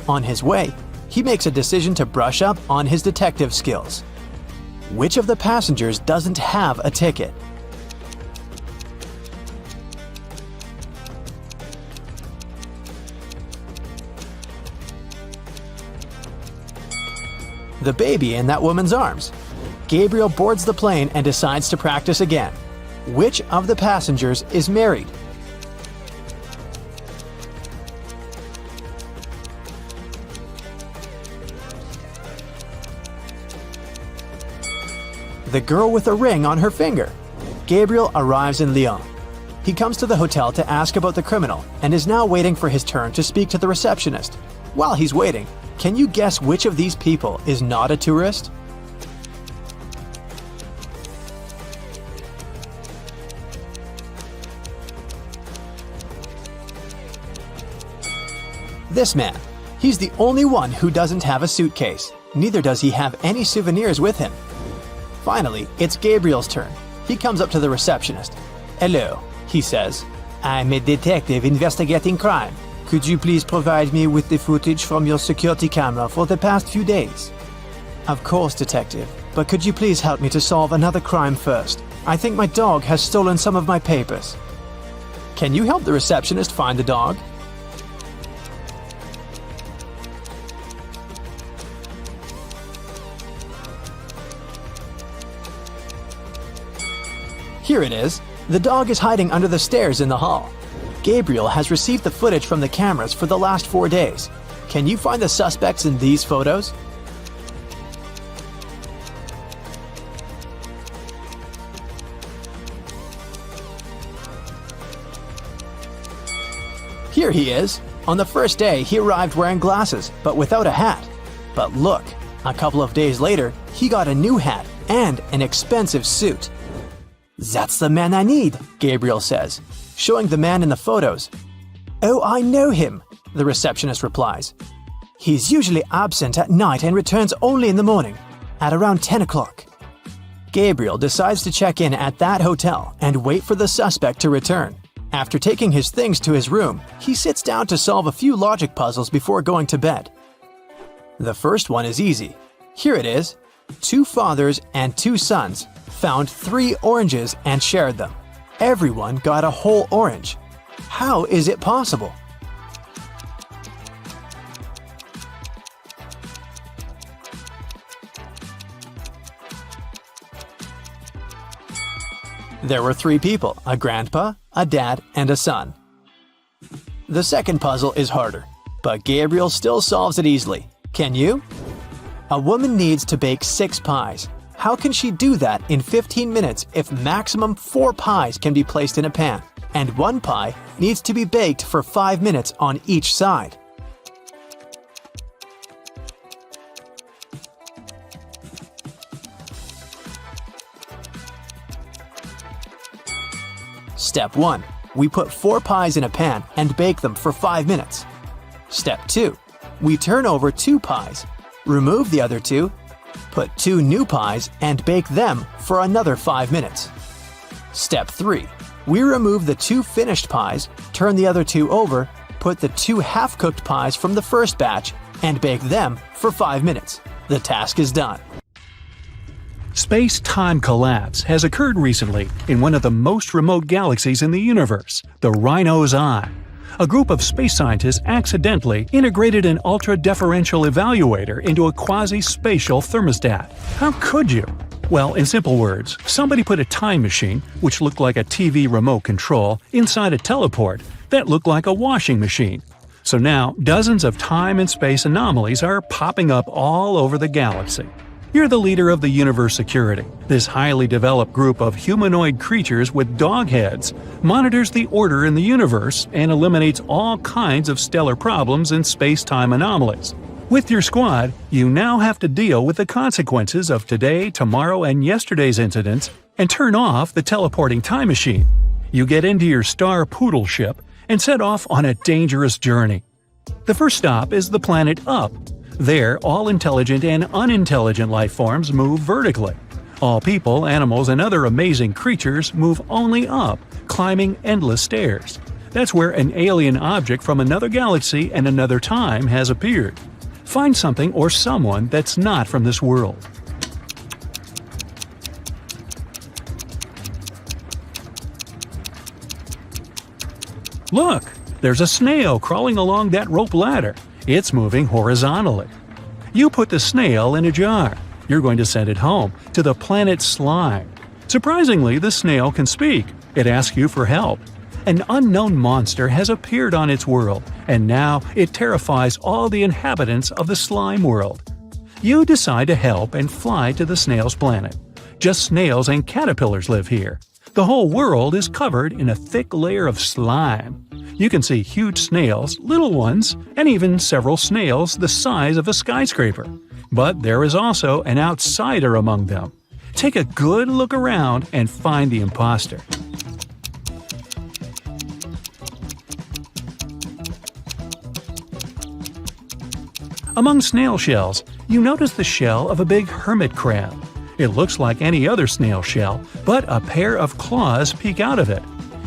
On his way, he makes a decision to brush up on his detective skills. Which of the passengers doesn't have a ticket? The baby in that woman's arms. Gabriel boards the plane and decides to practice again. Which of the passengers is married? The girl with a ring on her finger. Gabriel arrives in Lyon. He comes to the hotel to ask about the criminal and is now waiting for his turn to speak to the receptionist. While he's waiting, can you guess which of these people is not a tourist? This man. He's the only one who doesn't have a suitcase. Neither does he have any souvenirs with him. Finally, it's Gabriel's turn. He comes up to the receptionist. Hello, he says. I'm a detective investigating crime. Could you please provide me with the footage from your security camera for the past few days? Of course, detective. But could you please help me to solve another crime first? I think my dog has stolen some of my papers. Can you help the receptionist find the dog? Here it is. The dog is hiding under the stairs in the hall. Gabriel has received the footage from the cameras for the last 4 days. Can you find the suspects in these photos? Here he is. On the first day, he arrived wearing glasses, but without a hat. But look, a couple of days later, he got a new hat and an expensive suit. That's the man I need, Gabriel says, showing the man in the photos. Oh, I know him, the receptionist replies. He's usually absent at night and returns only in the morning, at around 10 o'clock. Gabriel decides to check in at that hotel and wait for the suspect to return. After taking his things to his room, he sits down to solve a few logic puzzles before going to bed. The first one is easy. Here it is. 2 fathers and 2 sons found 3 oranges and shared them. Everyone got a whole orange. How is it possible? There were 3 people, a grandpa, a dad, and a son. The second puzzle is harder, but Gabriel still solves it easily. Can you? A woman needs to bake 6 pies. How can she do that in 15 minutes if maximum 4 pies can be placed in a pan, and 1 pie needs to be baked for 5 minutes on each side? Step 1. We put 4 pies in a pan and bake them for 5 minutes. Step 2. We turn over 2 pies, remove the other 2, put 2 new pies and bake them for another 5 minutes. Step 3. We remove the 2 finished pies, turn the other 2 over, put the 2 half-cooked pies from the first batch, and bake them for 5 minutes. The task is done.
Space-time collapse has occurred recently in one of the most remote galaxies in the universe, the Rhino's Eye. A group of space scientists accidentally integrated an ultra-deferential evaluator into a quasi-spatial thermostat. How could you? Well, in simple words, somebody put a time machine, which looked like a TV remote control, inside a teleport that looked like a washing machine. So now, dozens of time and space anomalies are popping up all over the galaxy. You're the leader of the Universe Security. This highly developed group of humanoid creatures with dog heads monitors the order in the universe and eliminates all kinds of stellar problems and space-time anomalies. With your squad, you now have to deal with the consequences of today, tomorrow, and yesterday's incidents and turn off the teleporting time machine. You get into your Star Poodle ship and set off on a dangerous journey. The first stop is the planet Up. There, all intelligent and unintelligent life forms move vertically. All people, animals, and other amazing creatures move only up, climbing endless stairs. That's where an alien object from another galaxy and another time has appeared. Find something or someone that's not from this world. Look! There's a snail crawling along that rope ladder. It's moving horizontally. You put the snail in a jar. You're going to send it home, to the planet Slime. Surprisingly, the snail can speak. It asks you for help. An unknown monster has appeared on its world, and now it terrifies all the inhabitants of the slime world. You decide to help and fly to the snail's planet. Just snails and caterpillars live here. The whole world is covered in a thick layer of slime. You can see huge snails, little ones, and even several snails the size of a skyscraper. But there is also an outsider among them. Take a good look around and find the imposter. Among snail shells, you notice the shell of a big hermit crab. It looks like any other snail shell, but a pair of claws peek out of it.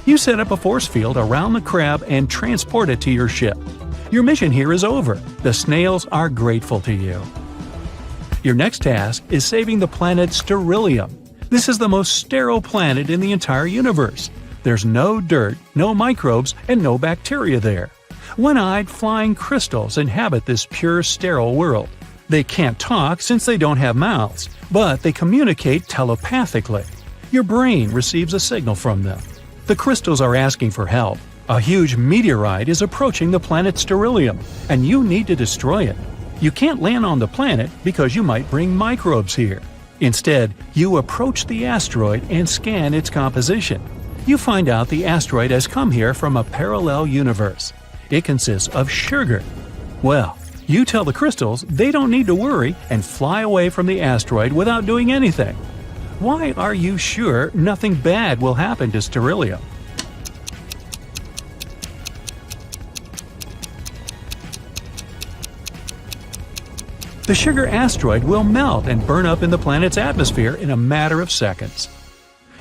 You set up a force field around the crab and transport it to your ship. Your mission here is over. The snails are grateful to you. Your next task is saving the planet Sterilium. This is the most sterile planet in the entire universe. There's no dirt, no microbes, and no bacteria there. One-eyed flying crystals inhabit this pure sterile world. They can't talk since they don't have mouths, but they communicate telepathically. Your brain receives a signal from them. The crystals are asking for help. A huge meteorite is approaching the planet Sterilium, and you need to destroy it. You can't land on the planet because you might bring microbes here. Instead, you approach the asteroid and scan its composition. You find out the asteroid has come here from a parallel universe. It consists of sugar. Well, you tell the crystals they don't need to worry and fly away from the asteroid without doing anything. Why are you sure nothing bad will happen to Sterilium? The sugar asteroid will melt and burn up in the planet's atmosphere in a matter of seconds.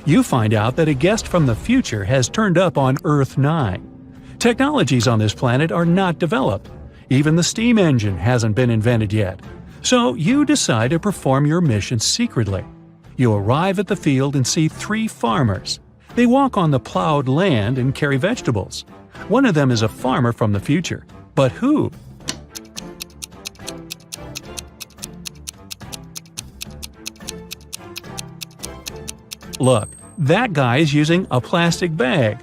You find out that a guest from the future has turned up on Earth 9. Technologies on this planet are not developed. Even the steam engine hasn't been invented yet. So you decide to perform your mission secretly. You arrive at the field and see 3 farmers. They walk on the plowed land and carry vegetables. One of them is a farmer from the future. But who? Look, that guy is using a plastic bag.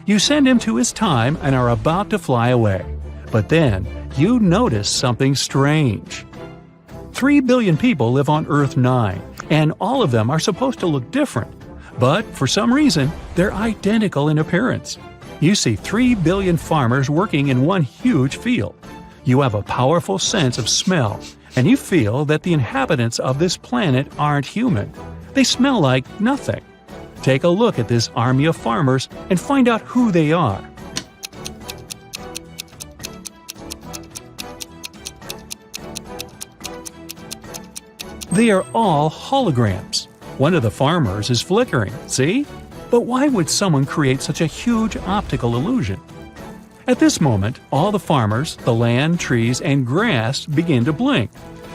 You send him to his time and are about to fly away. But then, you notice something strange. 3 billion people live on Earth 9, and all of them are supposed to look different. But for some reason, they're identical in appearance. You see 3 billion farmers working in one huge field. You have a powerful sense of smell, and you feel that the inhabitants of this planet aren't human. They smell like nothing. Take a look at this army of farmers and find out who they are. They are all holograms. One of the farmers is flickering, see? But why would someone create such a huge optical illusion? At this moment, all the farmers, the land, trees, and grass begin to blink.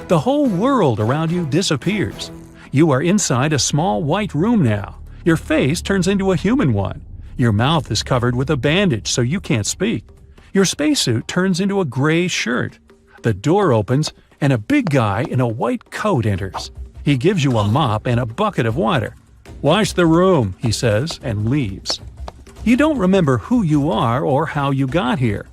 The whole world around you disappears. You are inside a small white room now. Your face turns into a human one. Your mouth is covered with a bandage so you can't speak. Your spacesuit turns into a gray shirt. The door opens, and a big guy in a white coat enters. He gives you a mop and a bucket of water. "Wash the room," he says, and leaves. You don't remember who you are or how you got here.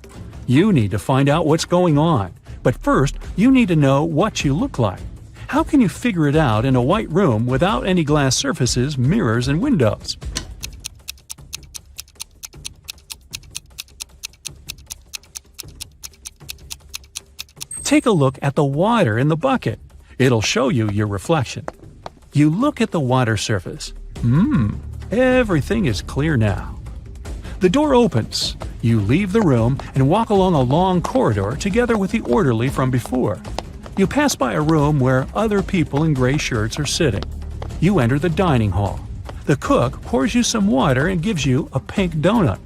You need to find out what's going on, but first you need to know what you look like. How can you figure it out in a white room without any glass surfaces, mirrors, and windows? Take a look at the water in the bucket. It'll show you your reflection. You look at the water surface. Everything is clear now. The door opens. You leave the room and walk along a long corridor together with the orderly from before. You pass by a room where other people in gray shirts are sitting. You enter the dining hall. The cook pours you some water and gives you a pink donut.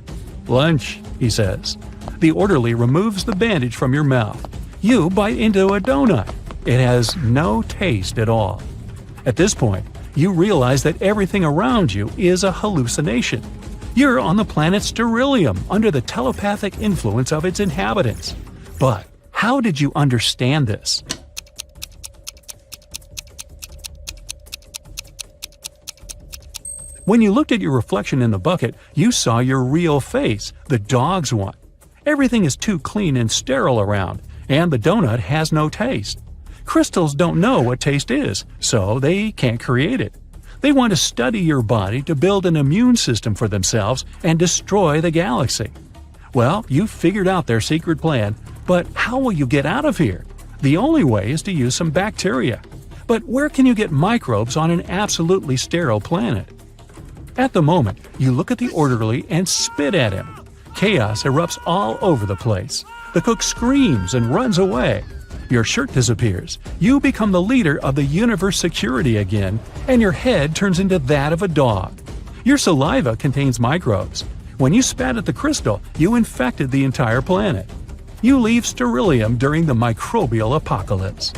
"Lunch," he says. The orderly removes the bandage from your mouth. You bite into a donut. It has no taste at all. At this point, you realize that everything around you is a hallucination. You're on the planet Sterilium under the telepathic influence of its inhabitants. But how did you understand this? When you looked at your reflection in the bucket, you saw your real face, the dog's one. Everything is too clean and sterile around, and the donut has no taste. Crystals don't know what taste is, so they can't create it. They want to study your body to build an immune system for themselves and destroy the galaxy. Well, you figured out their secret plan, but how will you get out of here? The only way is to use some bacteria. But where can you get microbes on an absolutely sterile planet? At the moment, you look at the orderly and spit at him. Chaos erupts all over the place. The cook screams and runs away. Your shirt disappears. You become the leader of the universe security again, and your head turns into that of a dog. Your saliva contains microbes. When you spat at the crystal, you infected the entire planet. You leave Sterilium during the microbial apocalypse.